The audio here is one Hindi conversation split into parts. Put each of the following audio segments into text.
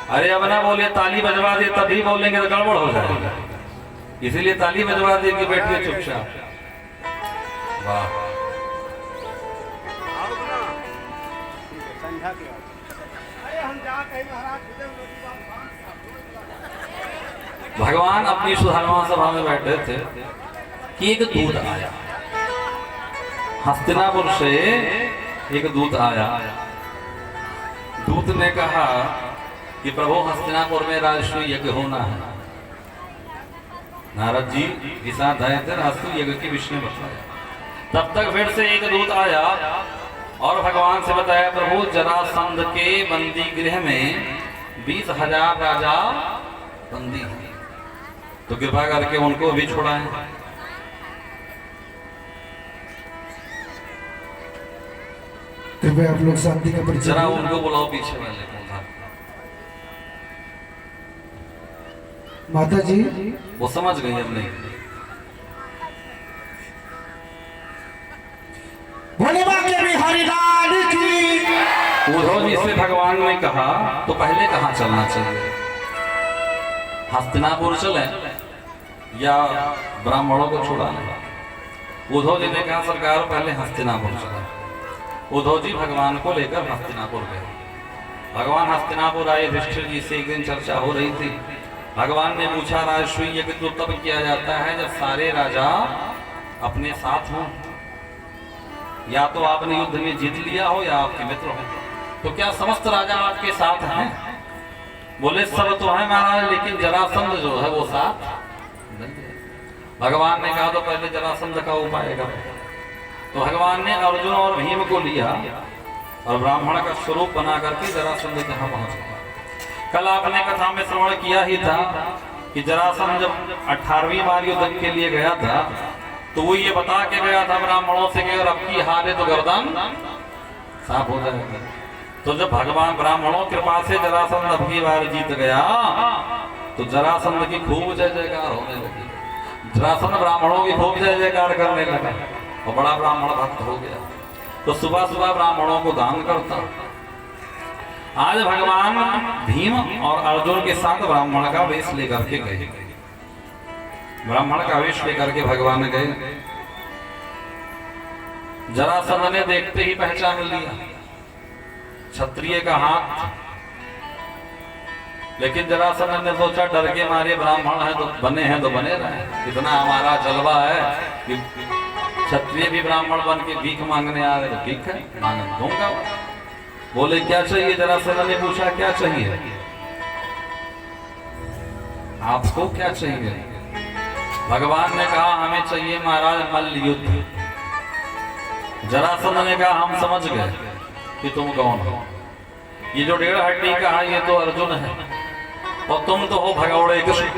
अरे अब ना बोले ताली बजवा दे तभी बोलेंगे तो गड़बड़ हो जाएगा, इसीलिए ताली बजवा दे कि बैठिए चुपचाप। वाह भगवान अपनी सुधारमा सभा में बैठे थे कि एक दूत आया, हस्तिनापुर से एक दूत आया। दूत ने कहा कि प्रभु हस्तिनापुर में राजसूय यज्ञ होना है। नारद जी के साथ आए थे, राजसूय यज्ञ के विषय में बताया। तब तक फिर से एक दूत आया और भगवान से बताया प्रभु जरासंध के बंदी गृह में 20,000 राजा बंदी हैं, तो कृपा करके उनको भी छुड़ाएं। कृपया आप लोग शांति का परिचय जरा उनको बुलाओ पीछे वाले को। माता जी वो समझ गई अब नहीं। भोले बाबा बिहारी लाल की। उद्धव जी से भगवान ने कहा तो पहले कहाँ चलना चाहिए, हस्तिनापुर चले या ब्राह्मणों को छुड़ाने? उद्धव जी ने कहा सरकार पहले हस्तिनापुर चले। उद्धव जी भगवान को लेकर हस्तिनापुर गए। भगवान हस्तिनापुर आए, युधिष्ठिर जी से एक दिन चर्चा हो रही थी। भगवान ने पूछा राजसूय यज्ञ तो तब किया जाता है जब सारे राजा अपने साथ हों, या तो आपने युद्ध में जीत लिया हो या आपके मित्र हो। तो क्या समस्त राजा आपके साथ हैं? बोले सब तो है महाराज, लेकिन जरासंध जो है वो साथ नहीं। भगवान ने कहा तो पहले जरासंध का उपाय करो। तो भगवान ने अर्जुन और भीम को लिया और ब्राह्मण का स्वरूप बना करके जरासंध के यहाँ पहुंच गया। कल आपने कथा में श्रवण किया ही था कि जरासंध जब 18वीं बार युद्ध के लिए गया था तो वो ये बता के गया था ब्राह्मणों से कि अगर अब की हारे तो गर्दन साफ हो जाएगा। तो जब भगवान ब्राह्मणों की कृपा से जरासंध अब की बार जीत गया तो जरासंध की खूब जय जयकार होने लगी। जरासंध ब्राह्मणों की खूब जय जयकार करने लगा और बड़ा ब्राह्मण भक्त हो गया। तो सुबह सुबह ब्राह्मणों को दान करता। आज भगवान भीम और अर्जुन के साथ ब्राह्मण का वेश लेकर के गए। ब्राह्मण का वेश लेकर के भगवान गए। जरासंध ने देखते ही पहचान लिया क्षत्रिय का हाथ, लेकिन जरासंध ने सोचा डर के मारे ब्राह्मण है तो बने रहे, इतना हमारा जलवा है कि क्षत्रिय भी ब्राह्मण बन के भीख मांगने आ रहे, तो ठीक है मांग दूंगा। बोले क्या चाहिए? जरासंध ने पूछा क्या चाहिए, आपको क्या चाहिए? भगवान ने कहा हमें चाहिए महाराज मल्ल युद्ध। जरासंध ने कहा हम समझ गए कि तुम कौन हो। ये जो 1.5 हड्डी का है ये तो अर्जुन है और तुम तो हो भगौड़े कृष्ण,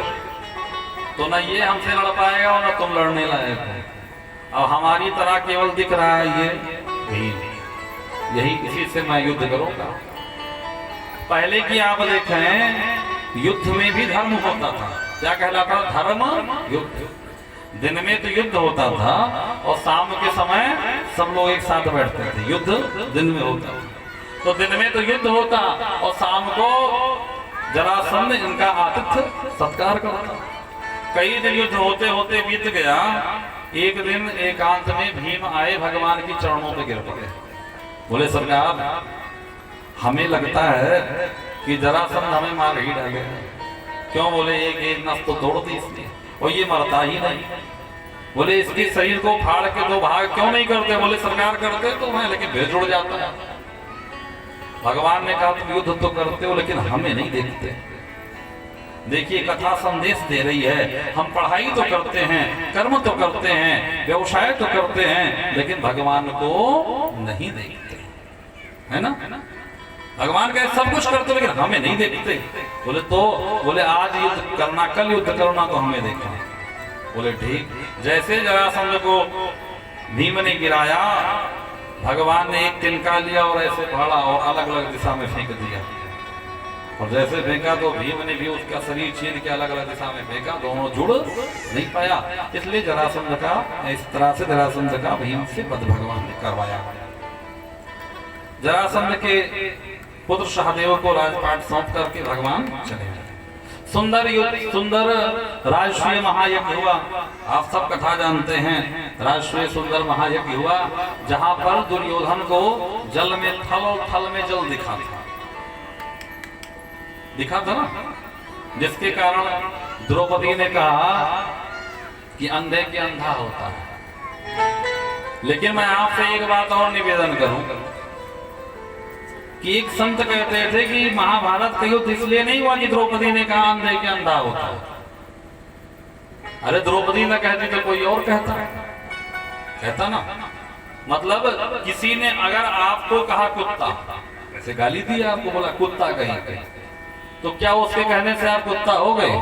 तो न ये हमसे लड़ पाएगा और न तुम लड़ने लायक हो। अब हमारी तरह केवल दिख रहा है ये भीम, यही इसी से मैं युद्ध करूंगा। पहले की आप देखें युद्ध में भी धर्म होता था। क्या कहलाता? धर्म युद्ध। दिन में तो युद्ध होता था और शाम के समय सब लोग एक साथ बैठते थे। युद्ध दिन में होता था तो दिन में तो युद्ध होता और शाम को जरासंध इनका आतिथ्य सत्कार करता। कई दिन युद्ध होते होते बीत गया। एक दिन एकांत में भीम आए, भगवान की चरणों पे गिर पड़े। बोले सरकार हमें लगता है कि जरासंध हमें मार ही डाले। क्यों? बोले एक नस तो तोड़ दी इसने और ये मरता ही नहीं। बोले इसके शरीर को फाड़ के 2 भाग क्यों नहीं करते? बोले सरकार करते तो मैं, लेकिन भेद जुड़ जाता है। भगवान ने कहा तुम युद्ध तो करते हो लेकिन हमें नहीं देखते। देखिए कथा संदेश दे रही है, हम पढ़ाई तो करते हैं, कर्म तो करते हैं, व्यवसाय तो करते हैं, लेकिन भगवान को नहीं देखते, है ना? भगवान कहे सब कुछ करते लेकिन हमें नहीं देखते। बोले आज युद्ध करना, कल युद्ध करना तो हमें देखना। बोले ठीक। जैसे जरासंध को भीम ने गिराया, भगवान ने एक तिनका लिया और ऐसे फाड़ा और अलग अलग दिशा में फेंक दिया। और जैसे फेंका तो भीम ने भी उसका शरीर छीन के अलग अलग दिशा में फेंका, दोनों जुड़ नहीं पाया। इसलिए जरासंध का, इस तरह से जरासंध का भीम से वध भगवान ने करवाया। जरासंध के पुत्र सहदेव को राजपाट सौंप करके भगवान चले गए। सुंदर राजसूय महायज्ञ हुआ। आप सब कथा जानते हैं, राजसूय सुंदर महायज्ञ हुआ, जहां पर दुर्योधन को जल में थल में जल दिखा था ना, जिसके कारण द्रौपदी ने कहा कि अंधे के अंधा होता है। लेकिन मैं आपसे एक बात और निवेदन करूं कि एक संत कहते थे कि महाभारत का युद्ध इसलिए नहीं हुआ कि द्रौपदी ने कहा अंधे के अंधा होता है। अरे द्रौपदी ना कहती तो कोई और कहता ना। मतलब किसी ने अगर आपको कहा कुत्ता, ऐसे गाली दी आपको, बोला कुत्ता कहीं, तो क्या उसके कहने से आप कुत्ता हो गए?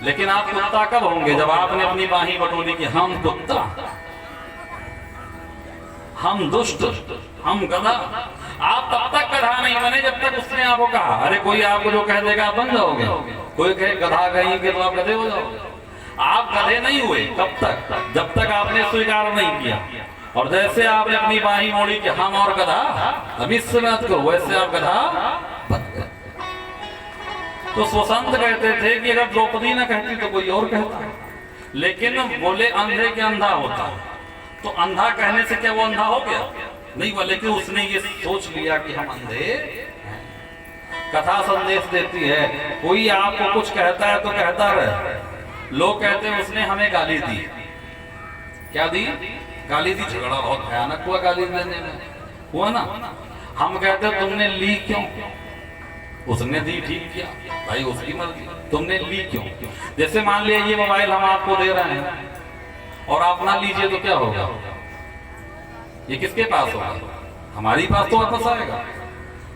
लेकिन आप कुत्ता कब होंगे? जब आपने अपनी बाही बटोरी कि हम कुत्ता, हम दुष्ट, हम गधा। आप तब तक गधा नहीं बने जब तक उसने आपको कहा। अरे कोई आपको जो कह देगा आप बन जाओगे, कोई कहे गधा कहीं के तो आप गधे हो जाओगे। आप गधे नहीं हुए तब तक जब तक आपने स्वीकार नहीं किया। और जैसे आपने अपनी बाही मोड़ी कि हम और गधा अभी मत करो, वैसे आप गधा बन गए। तो स्वसंत कहते थे कि अगर द्रौपदी ना कहती तो कोई और कहता। लेकिन बोले अंधे के अंधा होता, तो अंधा कहने से क्या वो अंधा हो गया? नहीं हुआ। लेकिन उसने ये सोच लिया कि हम अंधे हैं। कथा संदेश देती है, कोई आपको कुछ कहता है तो कहता रहे। लोग कहते हैं उसने हमें गाली दी। क्या दी? गाली दी। झगड़ा बहुत भयानक हुआ गाली देने में, हुआ ना। हम कहते तुमने ली क्यों? उसने दी, ठीक किया भाई, उसकी मर्जी। तुमने ली क्यों? जैसे मान लिया ये मोबाइल हम आपको दे रहे हैं और आप ना लीजिए तो क्या होगा? ये किसके पास होगा? हमारी पास तो वापस आएगा।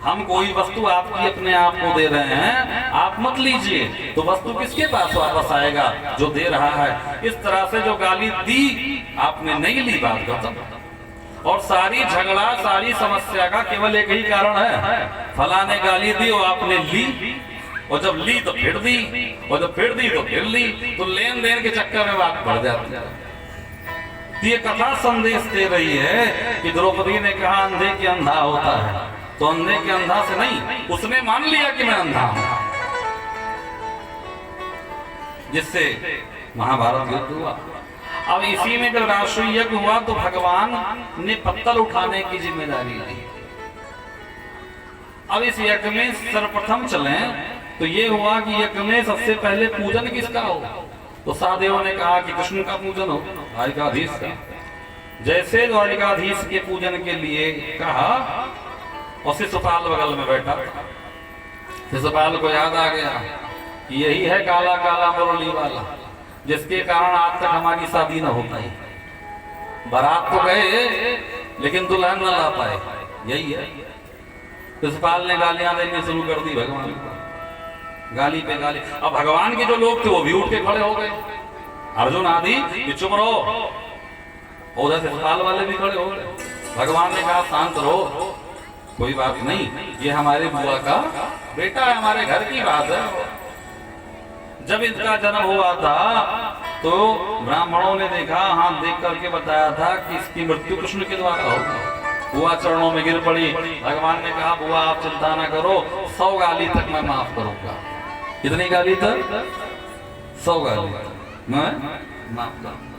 हम कोई वस्तु आपकी अपने आप को दे रहे हैं, आप मत लीजिए, तो वस्तु किसके पास वापस आएगा? जो दे रहा है। इस तरह से जो गाली दी आपने नहीं ली, बात खत्म। और सारी झगड़ा, सारी समस्या का केवल एक ही कारण है, फला ने गाली दी और आपने ली, और जब ली तो फिर दी, और जब फिर दी तो फिर ली, तो लेन देन के चक्कर में बात बढ़ जाती है। ये कथा संदेश दे रही है कि द्रौपदी ने कहा अंधे के अंधा होता है, तो अंधे के अंधा से नहीं, उसने मान लिया कि मैं अंधा हूं, जिससे महाभारत युद्ध हुआ। अब इसी में जब राष्ट्रीय यज्ञ हुआ तो भगवान ने पत्तल उठाने की जिम्मेदारी ली। अब इस यज्ञ में सर्वप्रथम चले तो ये हुआ कि यज्ञ में सबसे पहले पूजन किसका हो? तो सहदेव ने कहा कि कृष्ण का पूजन हो, द्वारिकाधीश का। जैसे द्वारिकाधीश के पूजन के लिए कहा और शिशुपाल बगल में बैठा। शिशुपाल को याद आ गया कि यही है काला काला मुरली वाला, जिसके कारण आज तक हमारी शादी न हो पाई। बारात तो गए लेकिन दुल्हन न ला पाए, यही है। शिशुपाल ने गालियां देनी शुरू कर दी भगवान को, गाली पे गाली। अब भगवान के जो लोग थे वो भी उठ के खड़े हो गए, अर्जुन आदि कि चुप रहो, उधर शिशुपाल वाले भी खड़े हो गए। भगवान ने कहा शांत रहो, कोई बात नहीं, ये हमारे बुआ का बेटा है, हमारे घर की बात है। जब इनका जन्म हुआ था तो ब्राह्मणों ने देखा, हाथ देख करके बताया था कि इसकी मृत्यु कृष्ण के द्वारा होगी। बुआ चरणों में गिर पड़ी। भगवान ने कहा बुआ आप चिंता ना करो, 100 गाली तक मैं माफ करूंगा। कितनी गाली तक? 100 गाली मैं माफ करूंगा।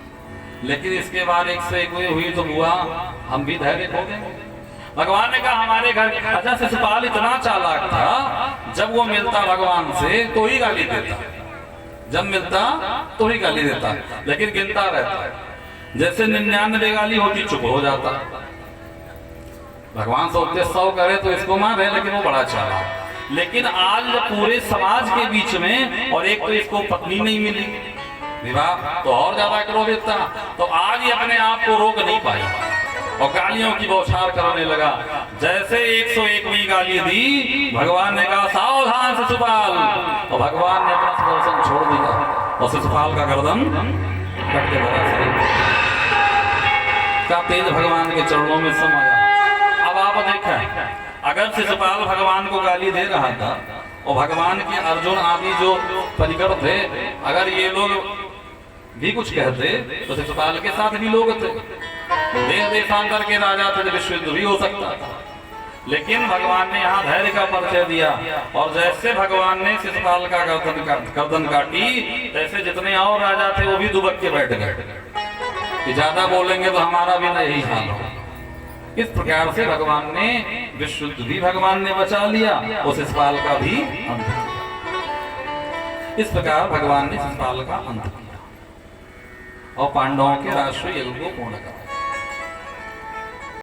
लेकिन इसके बाद 101 हुई तो बुआ हम भी धैर्य खो गए। भगवान ने कहा हमारे घर। अच्छा शिशुपाल इतना चालाक था, जब वो मिलता भगवान से तो ही गाली देता, जब मिलता तो ही गाली देता, लेकिन गिनता रहता। जैसे 99 गाली होती चुप हो जाता। भगवान सोचते 100 करे तो इसको मारे, लेकिन वो बड़ा चालाक। लेकिन आज पूरे समाज के बीच में, और एक तो इसको पत्नी नहीं मिली, विवाह तो और ज्यादा क्रोधित था, तो आज ही अपने आप को रोक नहीं पाई और गालियों की बौछार करने लगा। जैसे 101वीं गाली दी, भगवान ने कहा सावधान शिशुपाल, और भगवान ने अपना सुदर्शन छोड़ दिया और शिशुपाल का गर्दन कट के बड़ा का तेज भगवान के चरणों में समाया। अब आप देखें, अगर शिशुपाल भगवान को गाली दे रहा था और भगवान के अर्जुन आदि जो परिकर थे, अगर ये लोग भी कुछ कहते तो शिशुपाल के साथ भी लोग थे, देश देशांतर के राजा थे, विश्व युद्ध भी हो सकता था। लेकिन भगवान ने यहाँ धैर्य का परिचय दिया, और जैसे भगवान ने शिशुपाल का गर्दन काटी, तैसे जितने और राजा थे वो भी दुबक के बैठ गए कि ज्यादा बोलेंगे तो हमारा भी ना यही हाल हो। इस प्रकार से भगवान ने विश्व युद्ध भी भगवान ने बचा लिया और शिशुपाल का भी अंत किया। इस प्रकार भगवान ने शिशुपाल का अंत किया और पांडवों के राष्ट्रीय युद्ध को पूर्ण करा।